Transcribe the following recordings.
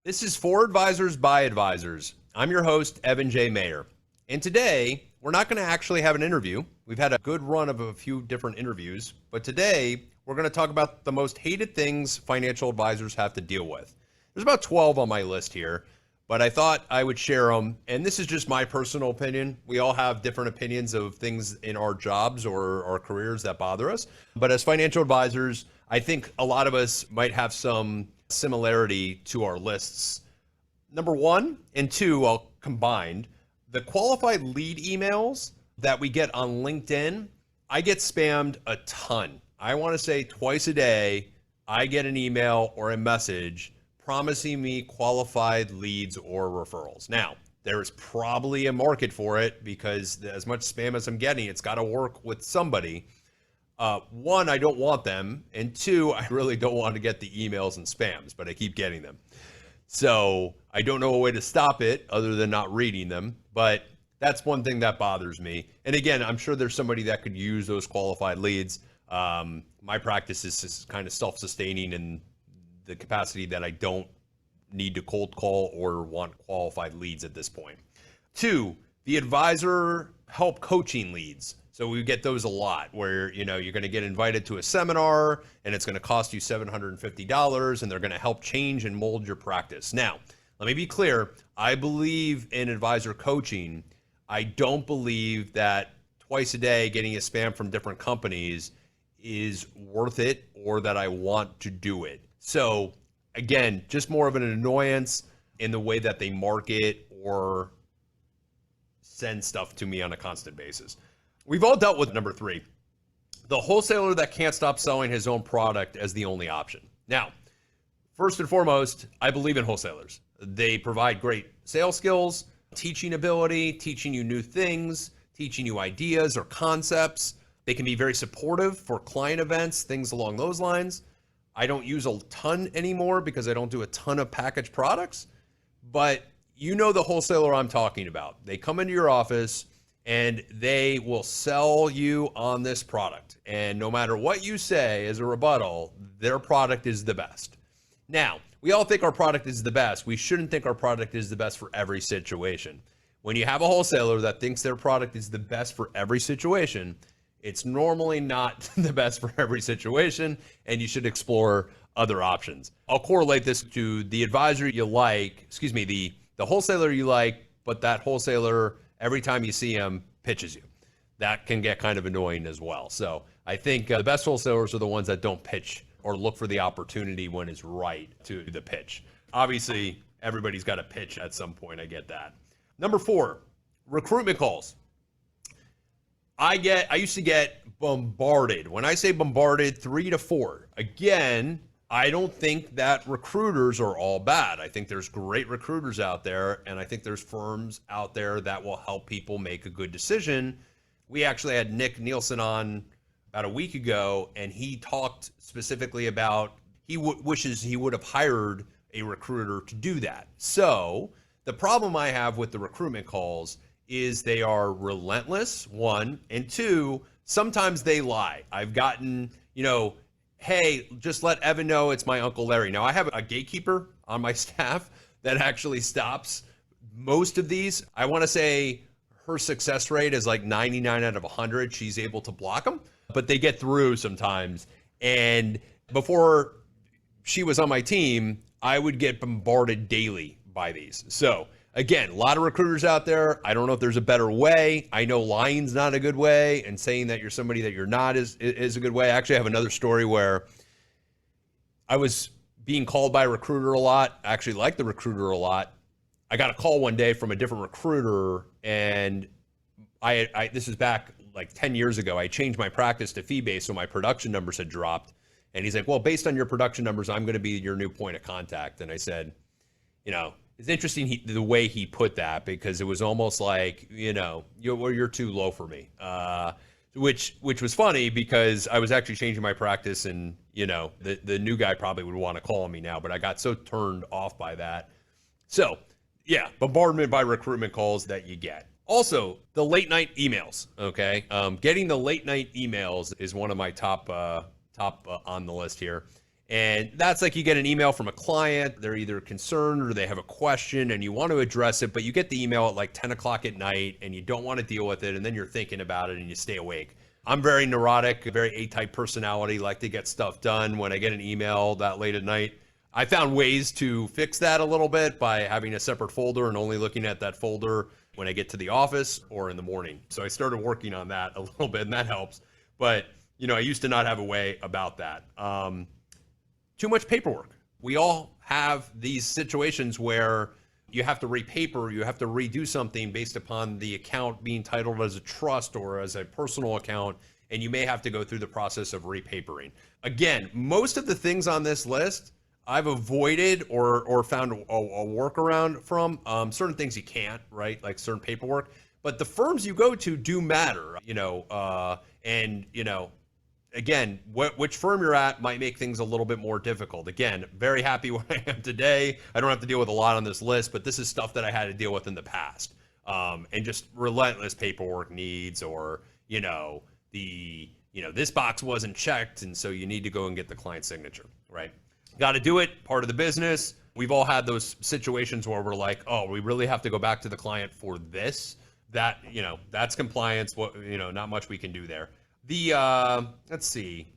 This is For Advisors by Advisors. I'm your host, Evan J. Mayer. And today, we're not going to actually have an interview. We've had a good run of a few different interviews, but today we're going to talk about the most hated things financial advisors have to deal with. There's about 12 on my list here, but I thought I would share them. And this is just my personal opinion. We all have different opinions of things in our jobs or our careers that bother us. But as financial advisors, I think a lot of us might have some similarity to our lists. Number 1 and 2, I'll combined. The qualified lead emails that we get on LinkedIn, I get spammed a ton. I want to say twice a day, I get an email or a message promising me qualified leads or referrals. Now, there is probably a market for it because as much spam as I'm getting, it's got to work with somebody. 1, I don't want them. And 2, I really don't want to get the emails and spams, but I keep getting them. So I don't know a way to stop it other than not reading them. But that's one thing that bothers me. And again, I'm sure there's somebody that could use those qualified leads. My practice is kind of self-sustaining in the capacity that I don't need to cold call or want qualified leads at this point. 2, the advisor help coaching leads. So we get those a lot where, you're going to get invited to a seminar and it's going to cost you $750 and they're going to help change and mold your practice. Now, let me be clear. I believe in advisor coaching. I don't believe that twice a day getting a spam from different companies is worth it or that I want to do it. So again, just more of an annoyance in the way that they market or send stuff to me on a constant basis. We've all dealt with number 3, the wholesaler that can't stop selling his own product as the only option. Now, first and foremost, I believe in wholesalers. They provide great sales skills, teaching ability, teaching you new things, teaching you ideas or concepts. They can be very supportive for client events, things along those lines. I don't use a ton anymore because I don't do a ton of packaged products, but you know the wholesaler I'm talking about. They come into your office and they will sell you on this product. And no matter what you say as a rebuttal, their product is the best. Now, we all think our product is the best. We shouldn't think our product is the best for every situation. When you have a wholesaler that thinks their product is the best for every situation, it's normally not the best for every situation, and you should explore other options. I'll correlate this to the advisor you like, the wholesaler you like, but that wholesaler, every time you see him, pitches you. That can get kind of annoying as well. So I think the best wholesalers are the ones that don't pitch or look for the opportunity when it's right to the pitch. Obviously, everybody's got to pitch at some point. I get that. Number 4, recruitment calls. I used to get bombarded. When I say bombarded, 3 to 4. Again, I don't think that recruiters are all bad. I think there's great recruiters out there, and I think there's firms out there that will help people make a good decision. We actually had Nick Nielsen on about a week ago, and he talked specifically about he wishes he would have hired a recruiter to do that. So the problem I have with the recruitment calls is they are relentless, 1, and 2, sometimes they lie. I've gotten, hey, just let Evan know it's my Uncle Larry. Now, I have a gatekeeper on my staff that actually stops most of these. I want to say her success rate is like 99 out of 100. She's able to block them, but they get through sometimes. And before she was on my team, I would get bombarded daily by these. So again, a lot of recruiters out there. I don't know if there's a better way. I know lying's not a good way, and saying that you're somebody that you're not is a good way. I actually have another story where I was being called by a recruiter a lot. I actually liked the recruiter a lot. I got a call one day from a different recruiter, and this is back like 10 years ago. I changed my practice to fee-based, so my production numbers had dropped. And he's like, well, based on your production numbers, I'm going to be your new point of contact. And I said, it's interesting the way he put that, because it was almost like, you're too low for me, which was funny because I was actually changing my practice, and the new guy probably would want to call me now, but I got so turned off by that. So yeah, bombardment by recruitment calls that you get. Also, the late night emails. Okay, getting the late night emails is one of my top on the list here. And that's like you get an email from a client, they're either concerned or they have a question and you want to address it, but you get the email at like 10 o'clock at night and you don't want to deal with it, and then you're thinking about it and you stay awake. I'm very neurotic, very A-type personality, like to get stuff done when I get an email that late at night. I found ways to fix that a little bit by having a separate folder and only looking at that folder when I get to the office or in the morning. So I started working on that a little bit, and that helps. But, I used to not have a way about that. Too much paperwork. We all have these situations where you have to repaper, you have to redo something based upon the account being titled as a trust or as a personal account, and you may have to go through the process of repapering. Again, most of the things on this list I've avoided or found a workaround from. Certain things you can't, right? Like certain paperwork. But the firms you go to do matter, again, which firm you're at might make things a little bit more difficult. Again, very happy where I am today. I don't have to deal with a lot on this list, but this is stuff that I had to deal with in the past. And just relentless paperwork needs, or, this box wasn't checked, and so you need to go and get the client signature, right? Got to do it, part of the business. We've all had those situations where we're like, oh, we really have to go back to the client for this. That, that's compliance. Not much we can do there. Let's see,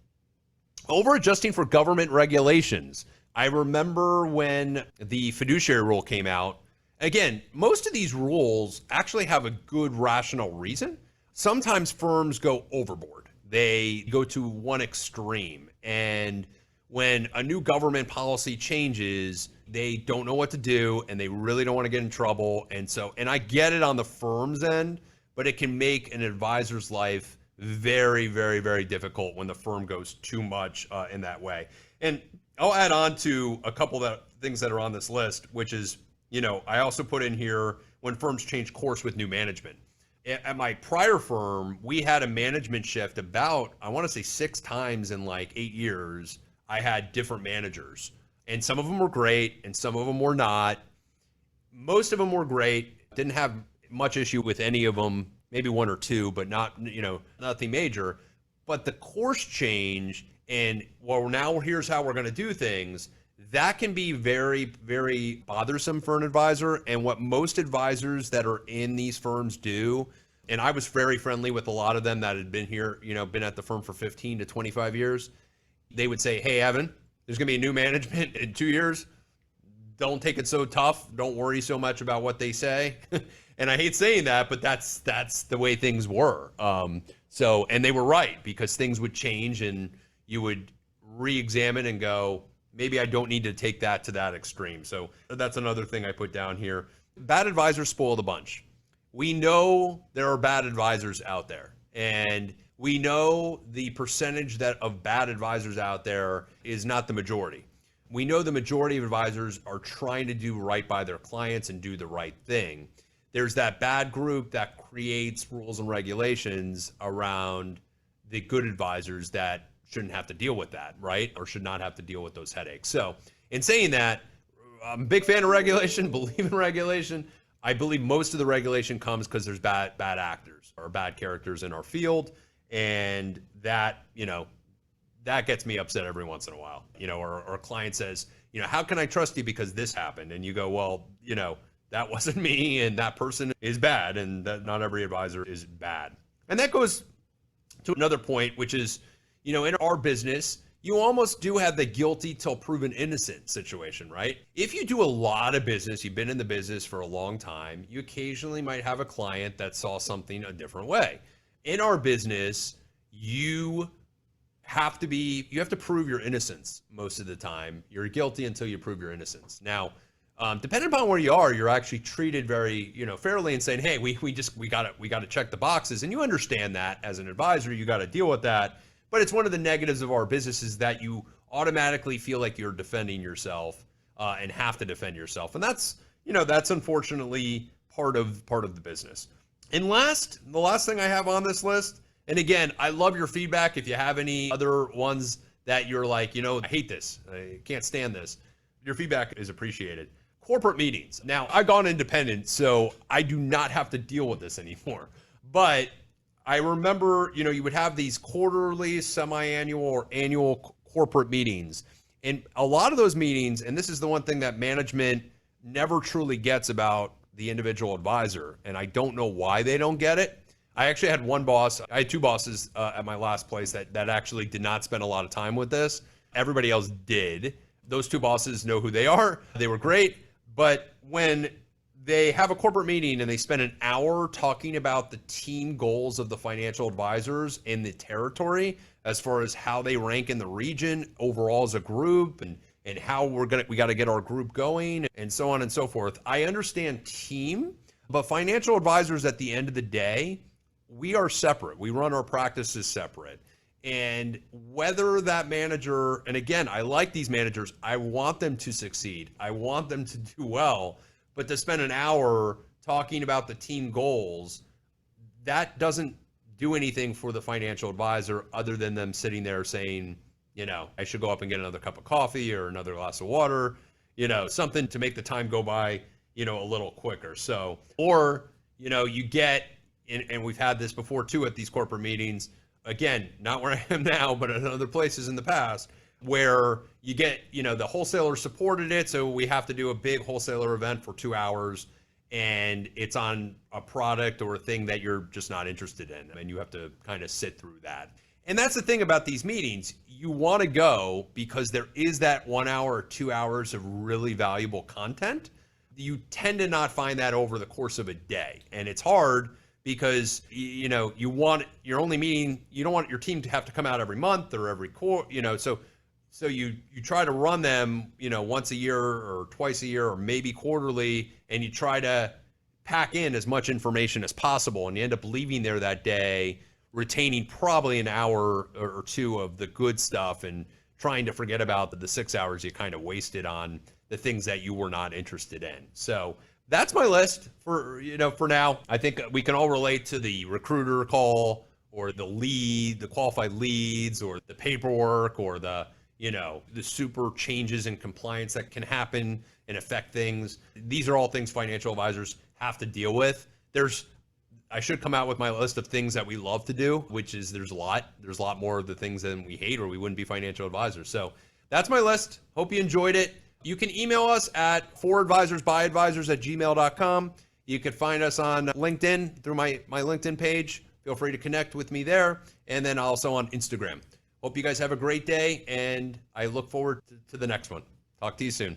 over adjusting for government regulations. I remember when the fiduciary rule came out. Again, most of these rules actually have a good rational reason. Sometimes firms go overboard. They go to one extreme. And when a new government policy changes, they don't know what to do and they really don't want to get in trouble. And I get it on the firm's end, but it can make an advisor's life very, very, very difficult when the firm goes too much in that way. And I'll add on to a couple of things that are on this list, which is, I also put in here when firms change course with new management. At my prior firm, we had a management shift about, I want to say 6 times in like 8 years. I had different managers, and some of them were great and some of them were not. Most of them were great. Didn't have much issue with any of them. Maybe 1 or 2, but not, nothing major. But the course change and, well, now here's how we're going to do things, that can be very, very bothersome for an advisor. And what most advisors that are in these firms do, and I was very friendly with a lot of them that had been here, been at the firm for 15 to 25 years. They would say, hey, Evan, there's going to be a new management in 2 years. Don't take it so tough. Don't worry so much about what they say. And I hate saying that, but that's the way things were. And they were right, because things would change and you would re-examine and go, maybe I don't need to take that to that extreme. So that's another thing I put down here. Bad advisors spoil the bunch. We know there are bad advisors out there, and we know the percentage of bad advisors out there is not the majority. We know the majority of advisors are trying to do right by their clients and do the right thing. There's that bad group that creates rules and regulations around the good advisors that shouldn't have to deal with that, right? Or should not have to deal with those headaches. So in saying that, I'm a big fan of regulation, believe in regulation. I believe most of the regulation comes because there's bad actors or bad characters in our field. And that, that gets me upset every once in a while, or a client says, how can I trust you because this happened? And you go, well, that wasn't me, and that person is bad, and that not every advisor is bad. And that goes to another point, which is, in our business, you almost do have the guilty till proven innocent situation, right? If you do a lot of business, you've been in the business for a long time, you occasionally might have a client that saw something a different way. In our business, you have to prove your innocence most of the time. You're guilty until you prove your innocence. Now, depending upon where you are, you're actually treated very, fairly and saying, hey, we got to check the boxes. And you understand that as an advisor, you got to deal with that. But it's one of the negatives of our business is that you automatically feel like you're defending yourself and have to defend yourself. And that's unfortunately part of the business. And the last thing I have on this list, and again, I love your feedback. If you have any other ones that you're like, I hate this, I can't stand this, your feedback is appreciated. Corporate meetings. Now, I've gone independent, so I do not have to deal with this anymore. But I remember, you would have these quarterly, semi-annual, or annual corporate meetings. And a lot of those meetings, and this is the one thing that management never truly gets about the individual advisor, and I don't know why they don't get it. I actually had one boss, I had two bosses at my last place that actually did not spend a lot of time with this. Everybody else did. Those two bosses know who they are. They were great. But when they have a corporate meeting and they spend an hour talking about the team goals of the financial advisors in the territory, as far as how they rank in the region overall as a group, and how we got to get our group going, and so on and so forth. I understand team, but financial advisors at the end of the day, we are separate. We run our practices separate. And whether that manager, and again, I like these managers, I want them to succeed. I want them to do well, but to spend an hour talking about the team goals, that doesn't do anything for the financial advisor other than them sitting there saying, I should go up and get another cup of coffee or another glass of water, something to make the time go by, a little quicker. So, or, you get, and we've had this before too at these corporate meetings, again, not where I am now, but at other places in the past, where you get, the wholesaler supported it, so we have to do a big wholesaler event for 2 hours, and it's on a product or a thing that you're just not interested in, and you have to kind of sit through that. And that's the thing about these meetings. You want to go because there is that 1 hour or 2 hours of really valuable content. You tend to not find that over the course of a day, and it's hard because you want your only meeting. You don't want your team to have to come out every month or every quarter. So you try to run them once a year or twice a year or maybe quarterly, and you try to pack in as much information as possible, and you end up leaving there that day retaining probably an hour or two of the good stuff and trying to forget about the 6 hours you kind of wasted on the things that you were not interested in. So that's my list for now. I think we can all relate to the recruiter call, or the qualified leads, or the paperwork, or the super changes in compliance that can happen and affect things. These are all things financial advisors have to deal with. I should come out with my list of things that we love to do, which is there's a lot more of the things than we hate, or we wouldn't be financial advisors. So that's my list. Hope you enjoyed it. You can email us at foradvisorsbyadvisors@gmail.com. You can find us on LinkedIn through my LinkedIn page. Feel free to connect with me there. And then also on Instagram. Hope you guys have a great day, and I look forward to the next one. Talk to you soon.